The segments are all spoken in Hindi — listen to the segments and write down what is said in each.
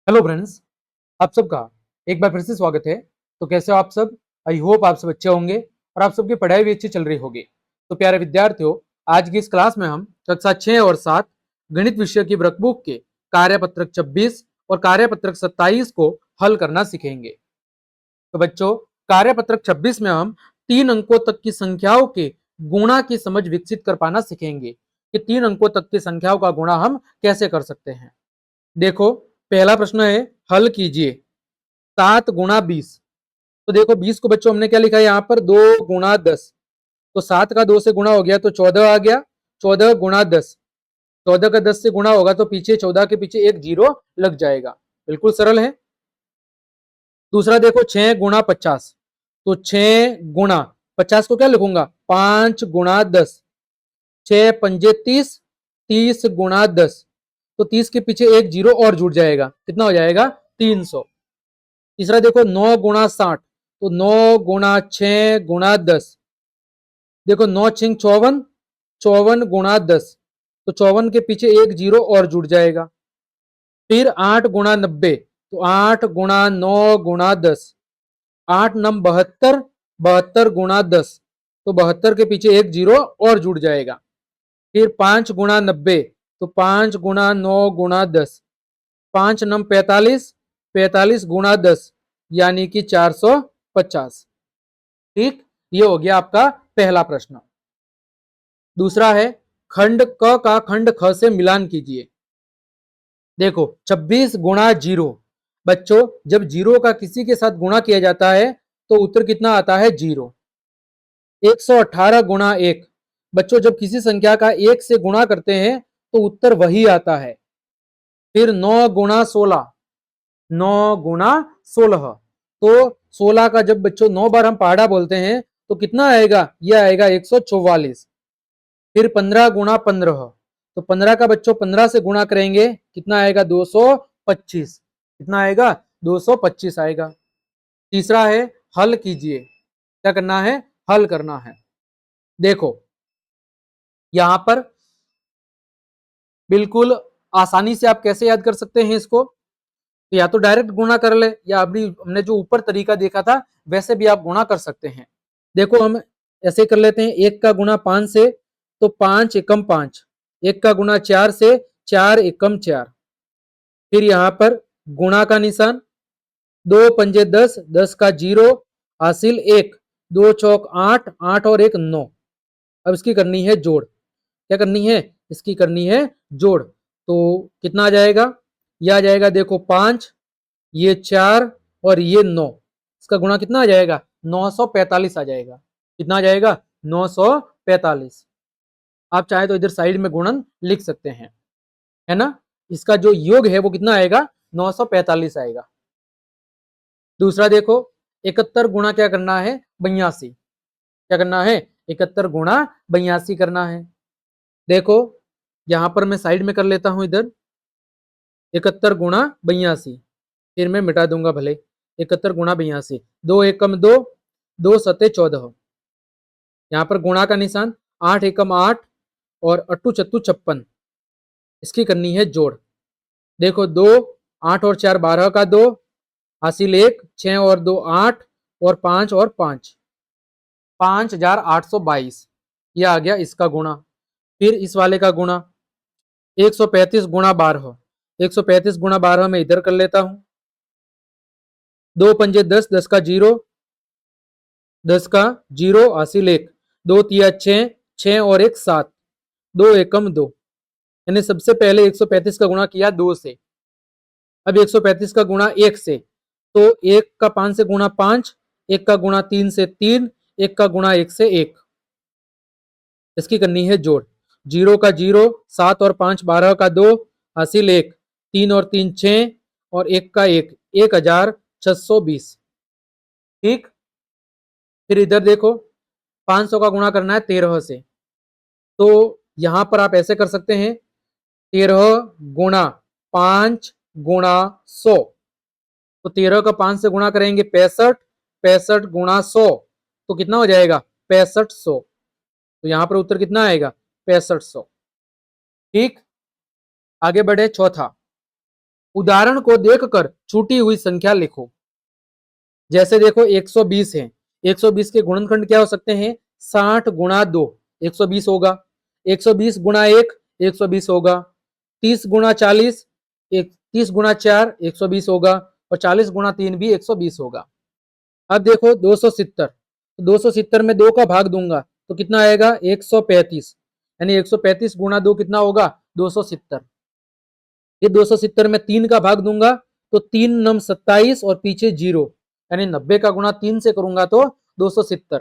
हेलो फ्रेंड्स, आप सबका एक बार फिर से स्वागत है। तो कैसे हो आप सब? आई होप आप सब अच्छे होंगे और आप सबकी पढ़ाई भी अच्छी चल रही होगी। तो प्यारे विद्यार्थियों, आज की इस क्लास में हम कक्षा 6 और 7 गणित विषय की वर्कबुक के कार्यपत्रक 26 और कार्यपत्रक 27 को हल करना सीखेंगे। तो बच्चों, कार्यपत्रक 26 में हम 3 अंकों तक की संख्याओं के गुणा की समझ विकसित कर पाना सीखेंगे कि 3 अंकों तक की संख्याओं का गुणा हम कैसे कर सकते हैं। देखो, पहला प्रश्न है, हल कीजिए 7 गुणा 20। तो देखो 20 को बच्चों हमने क्या लिखा है यहाँ पर, 2 गुणा 10। तो 7 का 2 से गुणा हो गया तो 14 आ गया। 14 गुणा 10, 14 का 10 से गुणा होगा तो पीछे 14 के पीछे एक जीरो लग जाएगा। बिल्कुल सरल है। दूसरा देखो 6 गुणा 50। तो 6 गुणा 50 को क्या लिखूंगा, 5 गुणा 10। 6 पंजे 30, 30 गुणा 10। तो 30 के पीछे एक जीरो और जुड़ जाएगा, कितना हो जाएगा, 300। तीसरा देखो 9 गुणा 60। तो 9 गुणा 6 गुणा 10। देखो 9 6 54, 54 गुणा 10। तो 54 के पीछे एक जीरो और जुड़ जाएगा। फिर 8 गुणा 90। तो 8 गुणा 9 गुणा 10। 8 9 72, 72 गुणा 10। तो 72 के पीछे एक जीरो और जुड़ जाएगा। फिर 5 गुणा 90। तो 5 गुणा 9 गुणा 10। 5 9 45, 45 गुणा 10, यानी कि 450। ठीक, ये हो गया आपका पहला प्रश्न। दूसरा है, खंड क का खंड ख से मिलान कीजिए। देखो 26 गुणा 0। बच्चों, जब जीरो का किसी के साथ गुणा किया जाता है तो उत्तर कितना आता है, 0। 118 गुणा 1। बच्चों, जब किसी संख्या का 1 से गुणा करते हैं तो उत्तर वही आता है। फिर 9 गुणा 16। 9 गुणा 16। तो 16 का जब बच्चों 9 बार हम पहाड़ा बोलते हैं तो कितना आएगा, यह आएगा 144। फिर 15 गुणा 15। तो 15 का बच्चों 15 से गुणा करेंगे, कितना आएगा, 225। कितना आएगा, 225 आएगा। तीसरा है, हल कीजिए। क्या करना है, हल करना है। देखो यहां पर बिल्कुल आसानी से आप कैसे याद कर सकते हैं इसको, तो या तो डायरेक्ट गुणा कर ले, या अभी हमने जो ऊपर तरीका देखा था वैसे भी आप गुणा कर सकते हैं। देखो हम ऐसे कर लेते हैं, 1 का गुणा 5 से तो 5 एकम 5। 1 का गुणा 4 से 4 एकम 4। फिर यहां पर गुणा का निशान, 2 पंजे 10, 10 का जीरो, हासिल 1, 2 चौक 8, 8 और 1 9। अब इसकी करनी है जोड़। क्या करनी है, इसकी करनी है जोड़। तो कितना आ जाएगा, यह आ जाएगा देखो 5, ये 4 और ये 9। इसका गुणा कितना आ जाएगा, 945 आ जाएगा। कितना आ जाएगा, 945। आप चाहे तो इधर साइड में गुणन लिख सकते हैं, है ना। इसका जो योग है वो कितना आएगा, 945 आएगा। दूसरा देखो, 71 गुणा क्या करना है, 82। क्या करना है, 71 गुणा 82 करना है। देखो यहां पर मैं साइड में कर लेता हूं इधर, 71 गुणा 82। फिर मैं मिटा दूंगा भले। 71 गुणा 82, 2 एकम 2, 2 सते 14। यहाँ पर गुणा का निशान, 8 एकम 8 और अट्टू चत्तू 56। इसकी करनी है जोड़। देखो 2, 8 और 4 12 का 2, हासिल 1, 6 और 2 8 और 5 और 5, 5822। यह आ गया इसका गुणा। फिर इस वाले का गुणा, 135 गुणा 12। 135 गुणा 12 में इधर कर लेता हूं। 2 पंजे 10, 10 का जीरो, 10 का जीरो हासिल 1, 2 तिया 6, 6 और 1 7, 2 एकम 2। यानी सबसे पहले 135 का गुणा किया 2 से। अब 135 का गुणा 1 से, तो 1 का 5 से गुणा 5, 1 का गुणा 3 से 3, 1 का गुणा 1 से 1। इसकी करनी है जोड़। 0 का जीरो, 7 और 5 12 का 2, हासिल 1, 3 और 3 6 और 1 का 1, 1620। ठीक। फिर इधर देखो, 500 का गुणा करना है 13 से। तो यहां पर आप ऐसे कर सकते हैं, 13 गुणा 5 गुणा 100। तो 13 का 5 से गुणा करेंगे 65, 65 गुणा 100। तो कितना हो जाएगा, 6500। तो यहां पर उत्तर कितना आएगा, 6500। ठीक। आगे बढ़े, चौथा। उदाहरण को देखकर छूटी हुई संख्या लिखो। जैसे देखो 120 है, 120 के गुणनखंड क्या हो सकते हैं? 60 गुणा 2 120 होगा, 120 गुणा 1 120 होगा, 30 गुणा 40 30 गुणा 4 120 होगा, और 40 गुणा 3 भी 120 होगा। अब देखो 270, 270 में 2 का भाग दूंगा तो कितना आएगा? 135, यानी 135 गुणा 2 कितना होगा? 270। ये 270 में 3 का भाग दूंगा तो 3 नम 27 और पीछे 0, यानी 90 का गुणा 3 से करूंगा तो 270।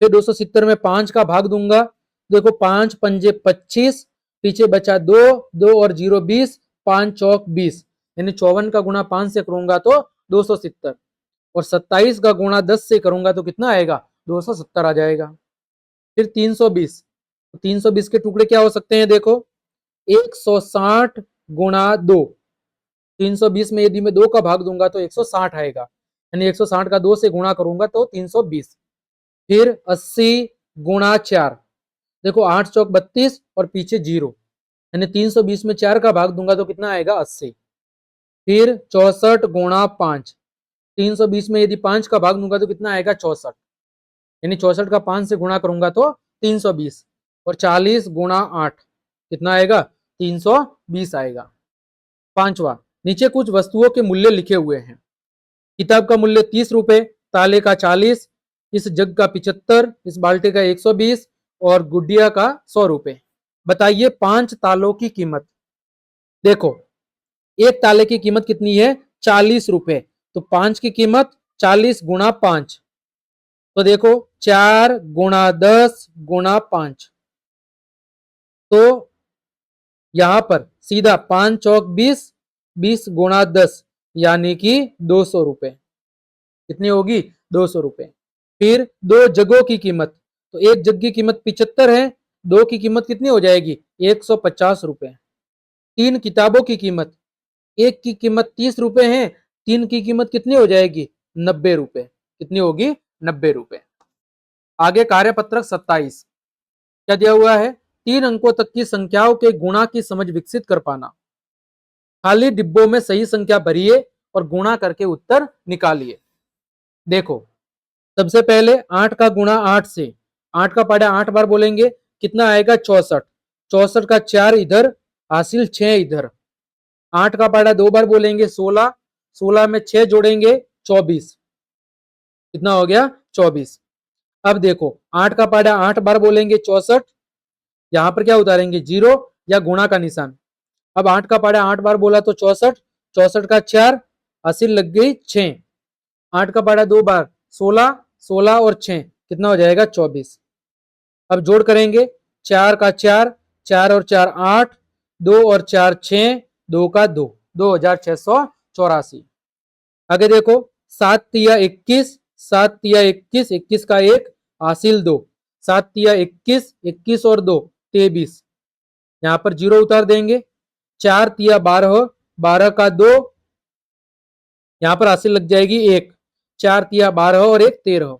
फिर 270 में 5 का भाग दूंगा, देखो 5 पंजे 25, पीछे बचा 2, 2 और 0 20, 5 चौक 20, यानी 54 का गुणा 5 से करूंगा तो 270, और 27 का गुणा 10 से करूंगा तो कितना आएगा? 270 आ जाएगा। फिर 320, 320 के टुकड़े क्या हो सकते हैं? देखो 160 गुणा 2, 320 में यदि मैं 2 का भाग दूंगा तो 160 आएगा, यानी 160 का 2 से गुणा करूंगा तो 320। फिर 80 गुणा 4, देखो 8 चौक 32 और पीछे 0, यानी 320 में 4 का भाग दूंगा तो कितना आएगा? 80। फिर 64 गुणा 5, 320 में यदि 5 का भाग दूंगा तो कितना आएगा? 64, यानी 64 का 5 से गुणा करूंगा तो 320, और 40 गुणा 8 कितना आएगा? 320 आएगा। पांचवा, नीचे कुछ वस्तुओं के मूल्य लिखे हुए हैं। किताब का मूल्य 30 रुपए, ताले का 40, इस जग का 75, इस बाल्टी का 120 और गुडिया का 100 रुपए। बताइए 5 तालों की कीमत। देखो एक ताले की कीमत कितनी है? 40 रुपए, तो 5 की कीमत 40 गुणा 5, तो देखो 4 गुणा 10 गुणा 5, तो यहां पर सीधा 5 चौक 20, 20 गुणा 10 यानी कि 200 रुपए। कितनी होगी? 200 रुपए। फिर 2 जगों की कीमत, तो एक जग की कीमत 75 है, 2 की कीमत कितनी हो जाएगी? 150 रुपए। 3 किताबों की कीमत, एक की कीमत 30 रुपए है, 3 की कीमत कितनी हो जाएगी? 90 रुपए। कितनी होगी? 90 रुपए। आगे कार्यपत्रक 27 क्या दिया हुआ है? 3 अंकों तक की संख्याओं के गुणा की समझ विकसित कर पाना। खाली डिब्बों में सही संख्या भरिए और गुणा करके उत्तर निकालिए। देखो सबसे पहले 8 का गुणा 8 से, 8 का पहाड़ा 8 बार बोलेंगे, कितना आएगा? 64, 64 का 4 इधर, हासिल 6 इधर। 8 का पहाड़ा 2 बार बोलेंगे, 16, 16 में 6 जोड़ेंगे 24, कितना हो गया? 24। अब देखो 8 का पहाड़ा 8 बार बोलेंगे 64, यहां पर क्या उतारेंगे? 0 या गुणा का निशान। अब 8 का पहाड़ा 8 बार बोला तो 64, 64 का 4, हासिल लग गई 6, 8 का पहाड़ा 2 बार 16, 16 और 6 कितना हो जाएगा? 24। अब जोड़ करेंगे, 4 का 4, 4 और 4 8, 2 और 4 6, 2 का 2, 2684। आगे देखो 7 तिया 21, 7 तिया 21, 21 का 1, हासिल 2, 7 तिया 21, 21 और 2 23, यहां पर 0 उतार देंगे। 4 तिया 12, 12 का 2, यहां पर हासिल लग जाएगी 1, 4 तिया 12 और 1 13,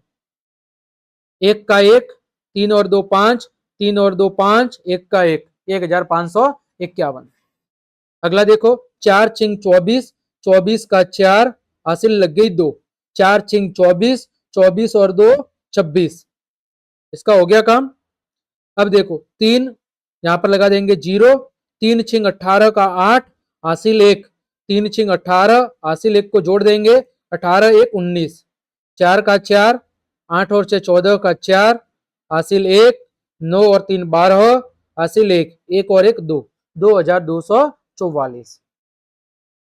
1 का 1, 3 और 2 5, 3 और 2 5, 1 का 1, 1551। अगला देखो 4 छिंग 24, 24 का 4, हासिल लग गई 2, 4 छिंग 24, 24 और 2 26, इसका हो गया काम। अब देखो 3 यहां पर लगा देंगे 0, 3 छिंग 18 का 8, हासिल 1, 3 छिंग 18, हासिल 1 को जोड़ देंगे, 18 1 19, 4 का 4, 8 और 6 14 का 4, हासिल 1, 9 और 3 12, हासिल 1, 1 और 1 2, 2244।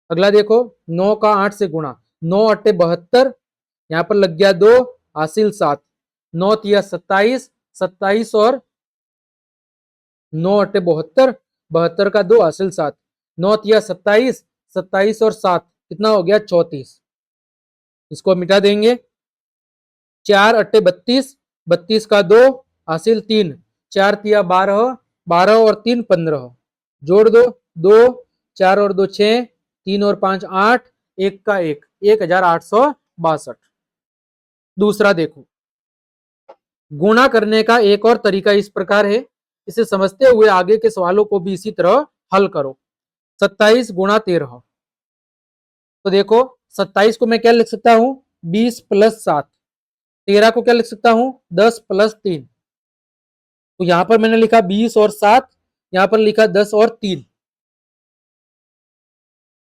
अगला देखो 9 का 8 से गुणा, 9 अट्टे 72, यहां पर लग गया 2, हासिल 7, 9 तिया 27, 27 और 9 अट्टे 72, 72 का 2 हासिल 7, 9 तिया 27, 27 और 7 कितना हो गया? 34, इसको मिटा देंगे। 4 अट्टे 32, 32 का 2 हासिल 3, 4 तिया 12, 12 और 3 15, जोड़ दो 2, 4 और 2 6, 3 और 5 8, 1 का 1, 1862। दूसरा देखो गुणा करने का एक और तरीका इस प्रकार है, इसे समझते हुए आगे के सवालों को भी इसी तरह हल करो। 27 गुणा 13, तो देखो 27 को मैं क्या लिख सकता हूं, 20 प्लस 7। 13 को क्या लिख सकता हूं, 10 प्लस 3। तो यहां पर मैंने लिखा 20 और 7, यहां पर लिखा 10 और 3।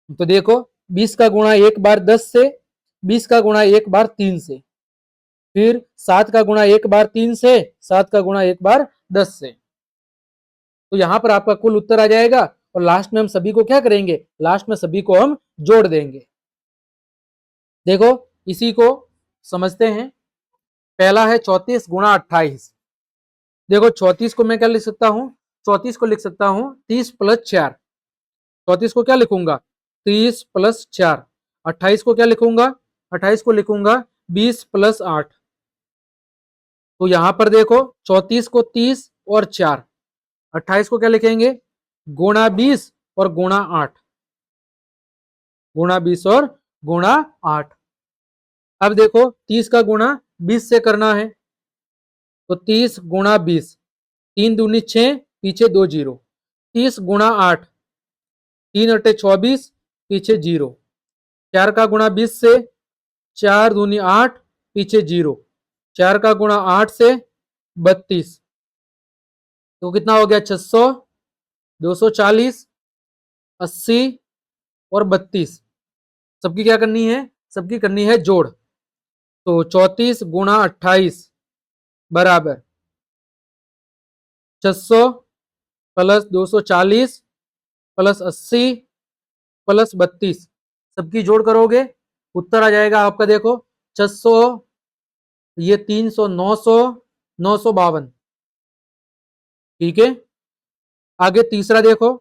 तो देखो 20 का गुणा एक बार 10 से, 20 का गुणा एक बार 3 से, फिर 7 का गुणा एक बार 3 से, 7 का गुणा एक बार 10 से। तो यहां पर आपका कुल उत्तर आ जाएगा और लास्ट में हम सभी को क्या करेंगे, लास्ट में सभी को हम जोड़ देंगे। देखो इसी को समझते हैं। पहला है 34 गुणा 28। देखो 34 को मैं क्या लिख सकता हूं, 34 को लिख सकता हूं 30 प्लस 4। 34 को क्या लिखूंगा, 30 प्लस 4। 28 को क्या लिखूंगा, 28 को लिखूंगा 20 प्लस 8। तो यहां पर देखो 34 को 30 और 4, 28 को क्या लिखेंगे, गुणा 20 और गुणा 8, गुणा 20 और गुणा 8। अब देखो 30 का गुणा 20 से करना है, तो 30 गुणा 20, 3 दूनी 6, पीछे 2 जीरो। 30 गुणा 8, 3 अट्ठे 24, पीछे जीरो। 4 का गुणा 20 से, 4 दूनी 8, पीछे जीरो। 4 का गुणा 8 से 32। तो कितना हो गया, 600, 240, 80 और 32। सबकी क्या करनी है, सबकी करनी है जोड़। तो 34 गुणा 28 बराबर 600 प्लस 240 प्लस 80 प्लस 32। सबकी जोड़ करोगे उत्तर आ जाएगा आपका, देखो 600, ये 300, 900, 952। ठीक है, आगे तीसरा देखो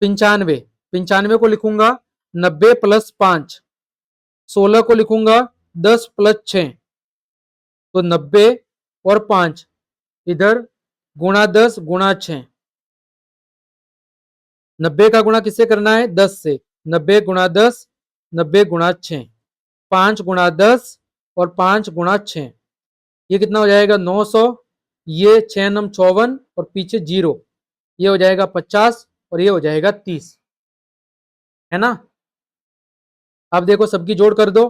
95। 95 को लिखूंगा 90 प्लस 5। 16 को लिखूंगा 10 प्लस 6। तो 90 और 5 इधर गुणा 10 गुणा 6। 90 का गुणा किससे करना है, 10 से। 90 गुणा 10, 90 गुणा 6, 5 गुणा 10 और 5 गुणा 6। ये कितना हो जाएगा, 900। ये 6 नम 54 और पीछे जीरो, ये हो जाएगा 50 और ये हो जाएगा 30, है ना। अब देखो सबकी जोड़ कर दो,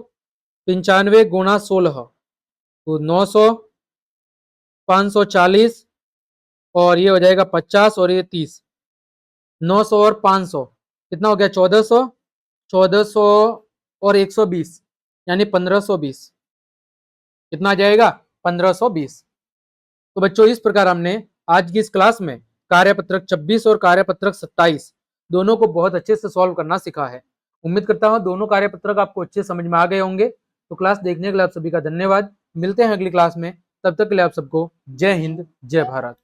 95 गुणा 16, तो 900, 540 और ये हो जाएगा 50 और ये 30। 900 और 500 कितना हो गया, 1400। 1400 और 120 यानी 1520। कितना आ जाएगा, 1520। तो बच्चों इस प्रकार हमने आज की इस क्लास में कार्यपत्रक 26 और कार्यपत्रक 27 दोनों को बहुत अच्छे से सॉल्व करना सीखा है। उम्मीद करता हूं दोनों कार्यपत्रक आपको अच्छे समझ में आ गए होंगे। तो क्लास देखने के लिए आप सभी का धन्यवाद। मिलते हैं अगली क्लास में, तब तक के लिए आप सबको जय हिंद, जय भारत।